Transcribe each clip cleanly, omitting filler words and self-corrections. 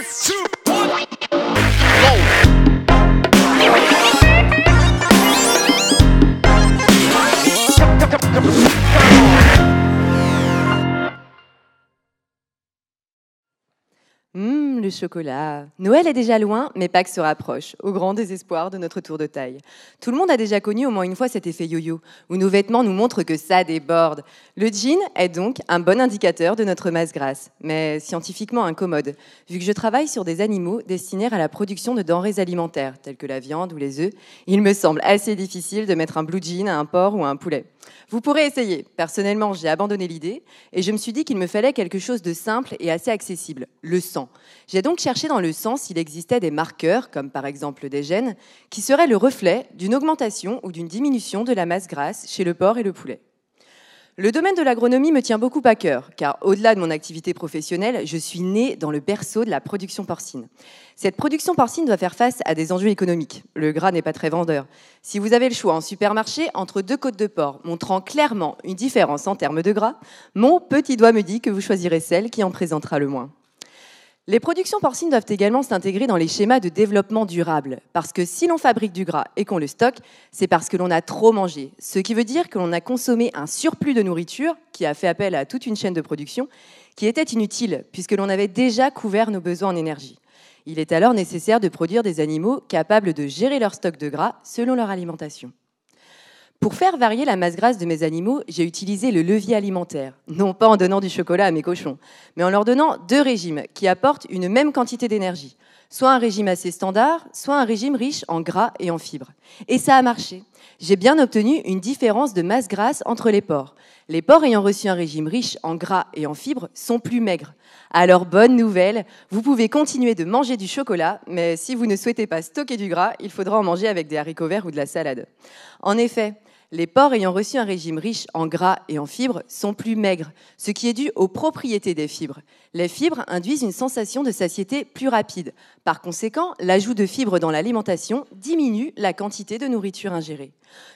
2, 1, go! Le chocolat. Noël est déjà loin, mais Pâques se rapproche, au grand désespoir de notre tour de taille. Tout le monde a déjà connu au moins une fois cet effet yo-yo, où nos vêtements nous montrent que ça déborde. Le jean est donc un bon indicateur de notre masse grasse, mais scientifiquement incommode, vu que je travaille sur des animaux destinés à la production de denrées alimentaires, telles que la viande ou les œufs. Il me semble assez difficile de mettre un blue jean à un porc ou à un poulet. Vous pourrez essayer. Personnellement, j'ai abandonné l'idée et je me suis dit qu'il me fallait quelque chose de simple et assez accessible, le sang. J'ai donc cherché dans le sang s'il existait des marqueurs, comme par exemple des gènes, qui seraient le reflet d'une augmentation ou d'une diminution de la masse grasse chez le porc et le poulet. Le domaine de l'agronomie me tient beaucoup à cœur, car au-delà de mon activité professionnelle, je suis née dans le berceau de la production porcine. Cette production porcine doit faire face à des enjeux économiques. Le gras n'est pas très vendeur. Si vous avez le choix en supermarché entre deux côtes de porc montrant clairement une différence en termes de gras, mon petit doigt me dit que vous choisirez celle qui en présentera le moins. Les productions porcines doivent également s'intégrer dans les schémas de développement durable, parce que si l'on fabrique du gras et qu'on le stocke, c'est parce que l'on a trop mangé, ce qui veut dire que l'on a consommé un surplus de nourriture qui a fait appel à toute une chaîne de production qui était inutile, puisque l'on avait déjà couvert nos besoins en énergie. Il est alors nécessaire de produire des animaux capables de gérer leur stock de gras selon leur alimentation. Pour faire varier la masse grasse de mes animaux, j'ai utilisé le levier alimentaire, non pas en donnant du chocolat à mes cochons, mais en leur donnant deux régimes qui apportent une même quantité d'énergie, soit un régime assez standard, soit un régime riche en gras et en fibres. Et ça a marché. J'ai bien obtenu une différence de masse grasse entre les porcs. Les porcs ayant reçu un régime riche en gras et en fibres sont plus maigres. Alors, bonne nouvelle, vous pouvez continuer de manger du chocolat, mais si vous ne souhaitez pas stocker du gras, il faudra en manger avec des haricots verts ou de la salade. En effet, les porcs ayant reçu un régime riche en gras et en fibres sont plus maigres, ce qui est dû aux propriétés des fibres. Les fibres induisent une sensation de satiété plus rapide. Par conséquent, l'ajout de fibres dans l'alimentation diminue la quantité de nourriture ingérée.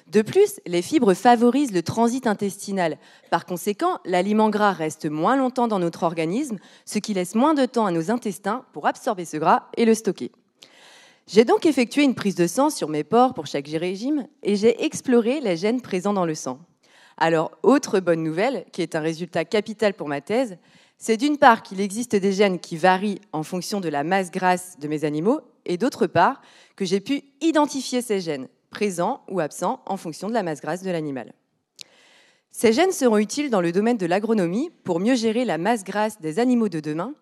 De plus, les fibres favorisent le transit intestinal. Par conséquent, l'aliment gras reste moins longtemps dans notre organisme, ce qui laisse moins de temps à nos intestins pour absorber ce gras et le stocker. J'ai donc effectué une prise de sang sur mes porcs pour chaque régime et j'ai exploré les gènes présents dans le sang. Alors, autre bonne nouvelle, qui est un résultat capital pour ma thèse, c'est d'une part qu'il existe des gènes qui varient en fonction de la masse grasse de mes animaux et d'autre part que j'ai pu identifier ces gènes, présents ou absents en fonction de la masse grasse de l'animal. Ces gènes seront utiles dans le domaine de l'agronomie pour mieux gérer la masse grasse des animaux de demain,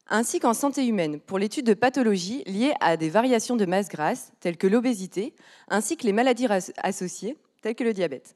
ainsi qu'en santé humaine, pour l'étude de pathologies liées à des variations de masse grasse, telles que l'obésité, ainsi que les maladies associées, telles que le diabète.